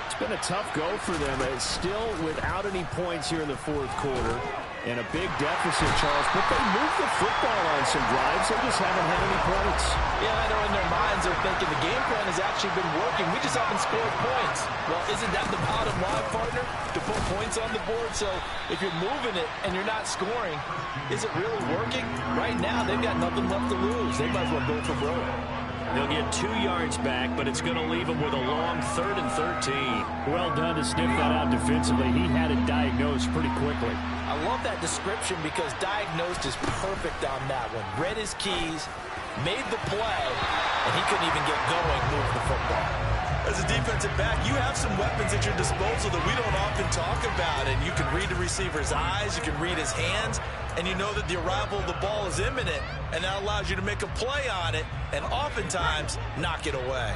It's been a tough go for them. It's still without any points here in the 4th quarter. And a big deficit, Charles. But they moved the football on some drives. They just haven't had any points. Yeah, I know in their minds they're thinking the game plan has actually been working. We just haven't scored points. Well, isn't that the bottom line, partner? To put points on the board. So if you're moving it and you're not scoring, is it really working? Right now, they've got nothing left to lose. They might as well go for broke. They'll get 2 yards back, but it's going to leave them with a long 3rd and 13. Well done to sniff that out defensively. He had it diagnosed pretty quickly. I love that description because diagnosed is perfect on that one. Read his keys, made the play, and he couldn't even get going moving the football. As a defensive back, you have some weapons at your disposal that we don't often talk about, and you can read the receiver's eyes, you can read his hands, and you know that the arrival of the ball is imminent, and that allows you to make a play on it and oftentimes knock it away.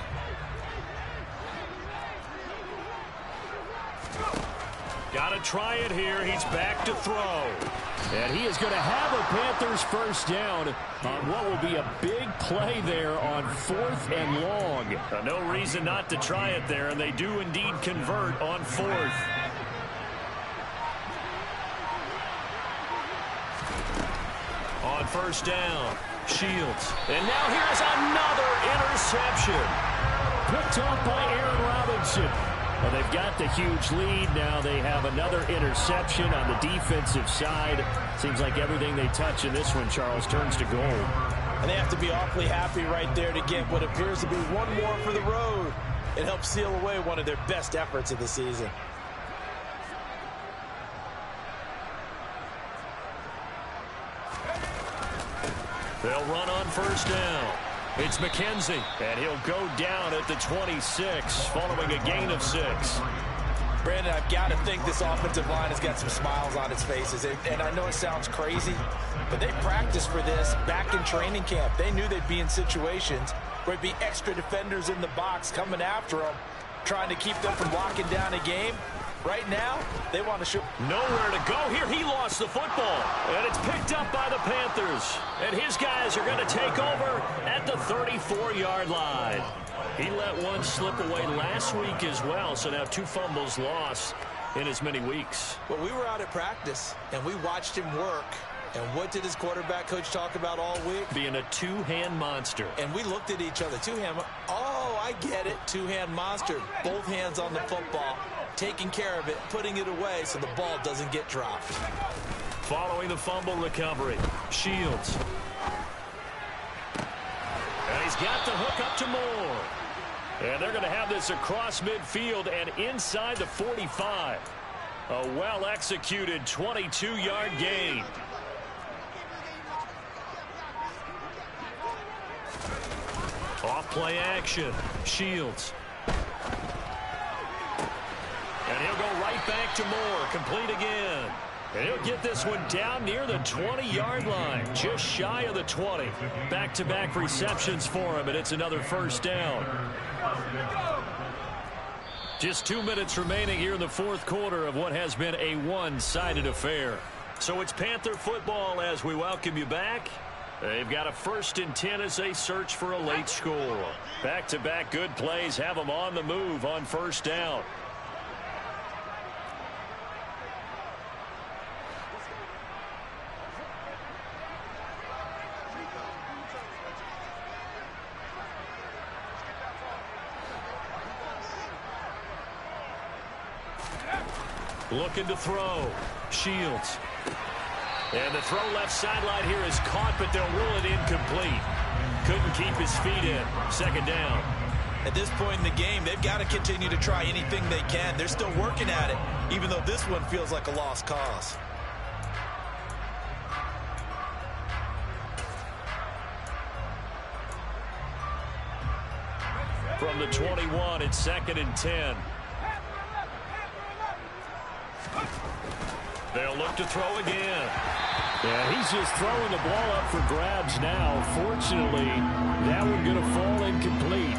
Got to try it here. He's back to throw. And he is going to have a Panthers first down on what will be a big play there on 4th and long. No reason not to try it there, and they do indeed convert on 4th. On first down, Shields. And now here's another interception. Picked off by Aaron Robinson. Well, they've got the huge lead. Now they have another interception on the defensive side. Seems like everything they touch in this one, Charles, turns to gold. And they have to be awfully happy right there to get what appears to be one more for the road. It helps seal away one of their best efforts of the season. They'll run on first down. It's McKenzie, and he'll go down at the 26, following a gain of 6. Brandon, I've got to think this offensive line has got some smiles on its faces. And I know it sounds crazy, but they practiced for this back in training camp. They knew they'd be in situations where it'd be extra defenders in the box coming after them, trying to keep them from locking down a game. Right now, they want to show. Nowhere to go here. He lost the football, and it's picked up by the Panthers. And his guys are going to take over at the 34-yard line. He let one slip away last week as well, so now 2 fumbles lost in as many weeks. Well, we were out at practice, and we watched him work. And what did his quarterback coach talk about all week? Being a two-hand monster. And we looked at each other. Two-hand. Oh, I get it. Two-hand monster. Both hands on the football, taking care of it, putting it away so the ball doesn't get dropped. Following the fumble recovery, Shields. And he's got the hook up to Moore. And they're going to have this across midfield and inside the 45. A well-executed 22-yard gain. Off-play action. Shields. And he'll go right back to Moore. Complete again. And he'll get this one down near the 20-yard line. Just shy of the 20. Back-to-back receptions for him, and it's another first down. Just 2 minutes remaining here in the fourth quarter of what has been a one-sided affair. So it's Panther football as we welcome you back. They've got a 1st and 10 as they search for a late score. Back-to-back good plays have them on the move on first down. Looking to throw. Shields. And the throw left sideline here is caught, but they'll rule it incomplete. Couldn't keep his feet in. Second down. At this point in the game, they've got to continue to try anything they can. They're still working at it, even though this one feels like a lost cause. From the 21, it's 2nd and 10. They'll look to throw again. Yeah, he's just throwing the ball up for grabs now. Fortunately, that one going to fall incomplete.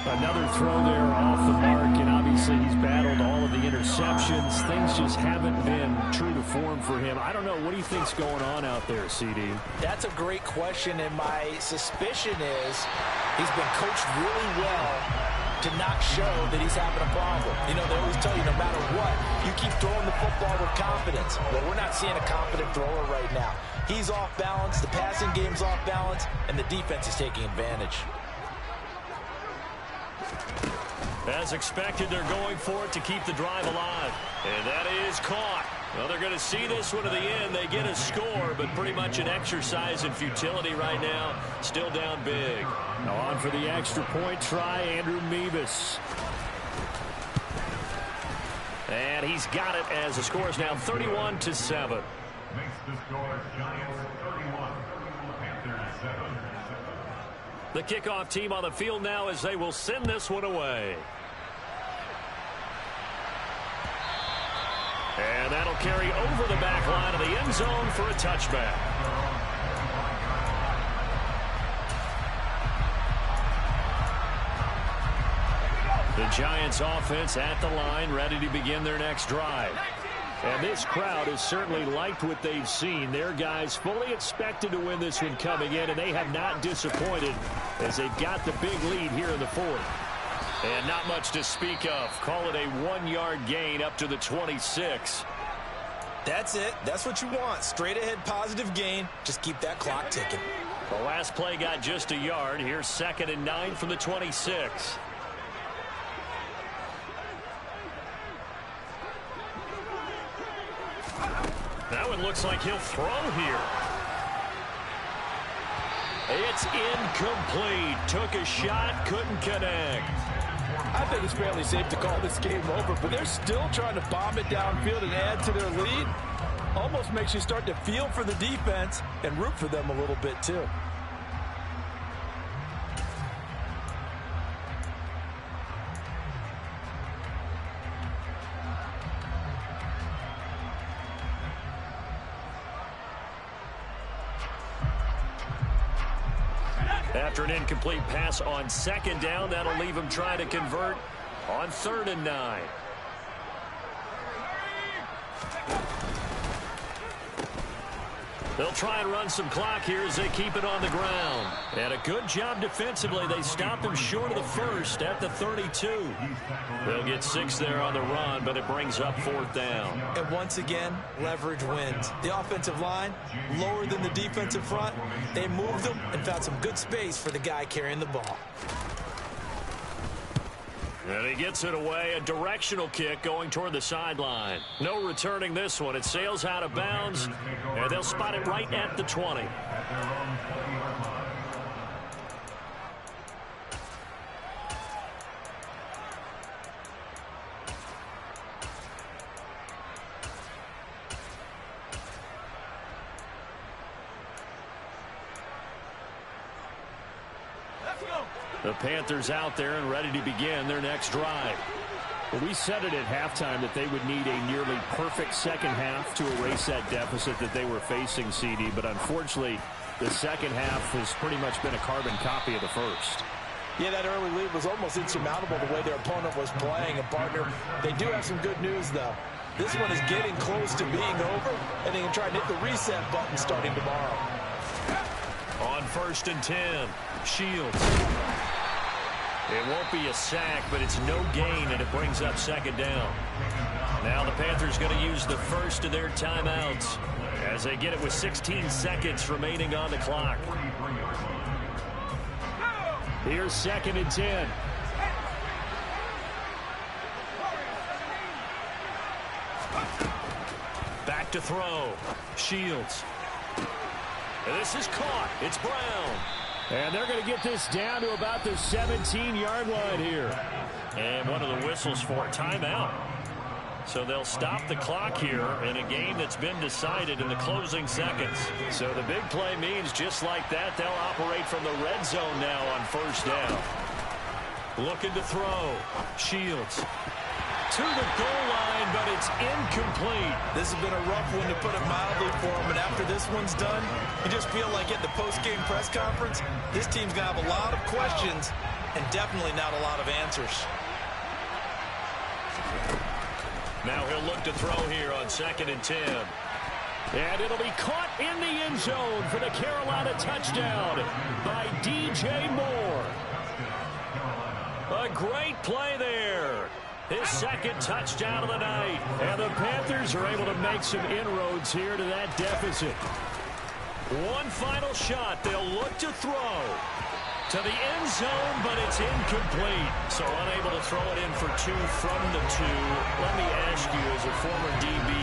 Another throw there off the mark, and obviously he's battled all of the interceptions. Things just haven't been true to form for him. I don't know. What do you think's going on out there, CD? That's a great question, and my suspicion is he's been coached really well to not show that he's having a problem. You know, they always tell you no matter what, you keep throwing the football with confidence. Well, we're not seeing a confident thrower right now. He's off balance, the passing game's off balance, and the defense is taking advantage. As expected, they're going for it to keep the drive alive. And that is caught. Well, they're going to see this one to the end. They get a score, but pretty much an exercise in futility right now. Still down big. Now on for the extra point try, Andrew Mevis. And he's got it as the score is now 31-7. Makes the score Giants 31, Panthers 7. The kickoff team on the field now as they will send this one away. And that'll carry over the back line of the end zone for a touchback. The Giants offense at the line, ready to begin their next drive. And this crowd has certainly liked what they've seen. Their guys fully expected to win this one coming in, and they have not disappointed as they've got the big lead here in the fourth. And not much to speak of. Call it a 1-yard gain up to the 26. That's it. That's what you want. Straight ahead positive gain. Just keep that clock ticking. The last play got just a yard. Here's 2nd and 9 from the 26. That one looks like he'll throw here. It's incomplete. Took a shot, couldn't connect. I think it's fairly safe to call this game over, but they're still trying to bomb it downfield and add to their lead. Almost makes you start to feel for the defense and root for them a little bit too. After an incomplete pass on 2nd down, that'll leave him trying to convert on 3rd and 9. They'll try and run some clock here as they keep it on the ground. And a good job defensively. They stopped him short of the first at the 32. They'll get 6 there on the run, but it brings up 4th down. And once again, leverage wins. The offensive line, lower than the defensive front. They moved them and found some good space for the guy carrying the ball. And he gets it away, a directional kick going toward the sideline. No returning this one. It sails out of bounds, and they'll spot it right at the 20. The Panthers out there and ready to begin their next drive. Well, we said it at halftime that they would need a nearly perfect second half to erase that deficit that they were facing, CD. But unfortunately, the second half has pretty much been a carbon copy of the first. Yeah, that early lead was almost insurmountable the way their opponent was playing. And, partner, they do have some good news, though. This one is getting close to being over, and they can try and hit the reset button starting tomorrow. On 1st and 10, Shields. It won't be a sack, but it's no gain, and it brings up 2nd down. Now the Panthers going to use the first of their timeouts as they get it with 16 seconds remaining on the clock. Here's 2nd and 10. Back to throw. Shields. And this is caught. It's Brown. And they're going to get this down to about the 17-yard line here. And one of the whistles for a timeout. So they'll stop the clock here in a game that's been decided in the closing seconds. So the big play means just like that, they'll operate from the red zone now on 1st down. Looking to throw. Shields. To the goal line, but it's incomplete. This has been a rough one, to put it mildly, for him. And after this one's done, you just feel like at the post-game press conference, this team's going to have a lot of questions and definitely not a lot of answers. Now he'll look to throw here on 2nd and 10. And it'll be caught in the end zone for the Carolina touchdown by DJ Moore. A great play there. His 2nd touchdown of the night. And the Panthers are able to make some inroads here to that deficit. One final shot. They'll look to throw to the end zone, but it's incomplete. So unable to throw it in for 2 from the 2. Let me ask you, as a former DB,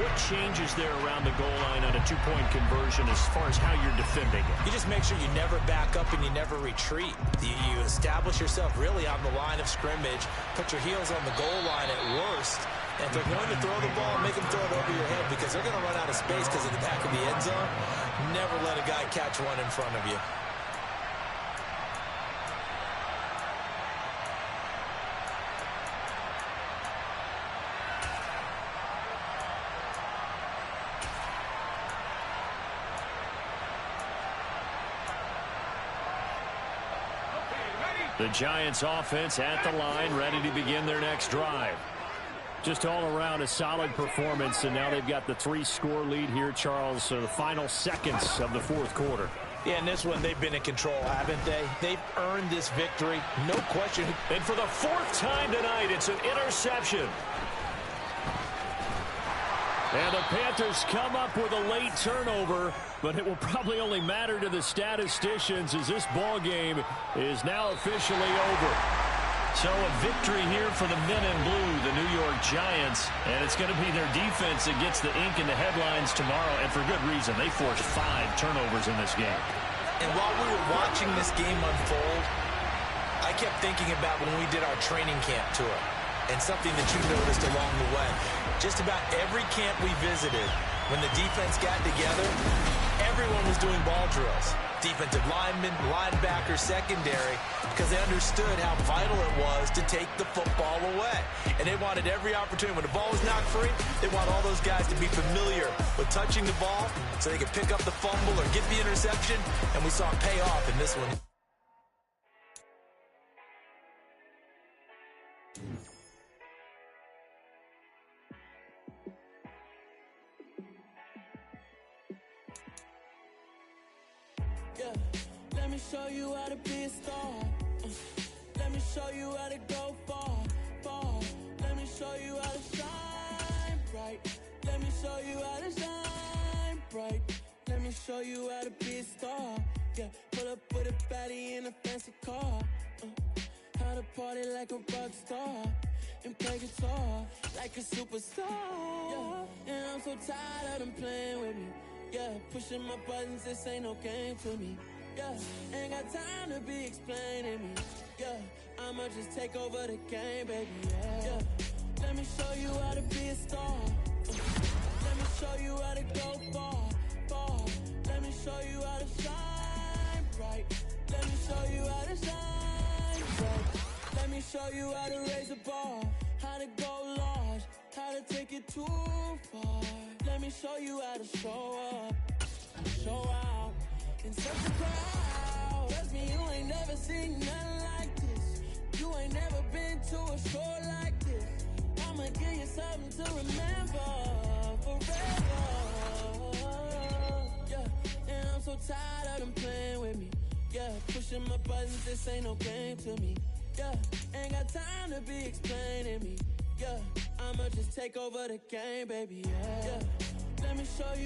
what changes there around the goal line on a 2-point conversion as far as how you're defending it? You just make sure you never back up and you never retreat. You establish yourself really on the line of scrimmage, put your heels on the goal line at worst, and if they're going to throw the ball, make them throw it over your head, because they're going to run out of space because of the back of the end zone. Never let a guy catch one in front of you. The Giants offense at the line, ready to begin their next drive. Just all around a solid performance, and now they've got the 3-score lead here, Charles, so the final seconds of the fourth quarter. Yeah, in this one, they've been in control, haven't they? They've earned this victory, no question. And for the 4th time tonight, it's an interception. And the Panthers come up with a late turnover, but it will probably only matter to the statisticians as this ball game is now officially over. So a victory here for the men in blue, the New York Giants, and it's going to be their defense that gets the ink in the headlines tomorrow, and for good reason. They forced 5 turnovers in this game. And while we were watching this game unfold, I kept thinking about when we did our training camp tour, and something that you noticed along the way. Just about every camp we visited, when the defense got together, everyone was doing ball drills. Defensive linemen, linebackers, secondary, because they understood how vital it was to take the football away. And they wanted every opportunity. When the ball was knocked free, they want all those guys to be familiar with touching the ball so they could pick up the fumble or get the interception, and we saw it pay off in this one. Yeah, let me show you how to be a star. Let me show you how to go far, far. Let me show you how to shine bright. Let me show you how to shine bright. Let me show you how to be a star. Yeah, pull up with a baddie in a fancy car. How to party like a rock star and play guitar like a superstar. Yeah, and I'm so tired of them playing with me. Yeah, pushing my buttons, this ain't no game to me. Yeah, ain't got time to be explaining me. Yeah, I'ma just take over the game, baby. Yeah, let me show you how to be a star. Let me show you how to go far, far. Let me show you how to shine bright. Let me show you how to shine bright. Let me show you how to raise the bar, how to go large, how to take it too far. Let me show you how to show up, show out in such a crowd. Trust me, you ain't never seen nothing like this. You ain't never been to a show like this. I'ma give you something to remember forever. Yeah, and I'm so tired of them playing with me. Yeah, pushing my buttons, this ain't no game to me. Yeah, ain't got time to be explaining me. Yeah, I'ma just take over the game, baby. Yeah, let me show you.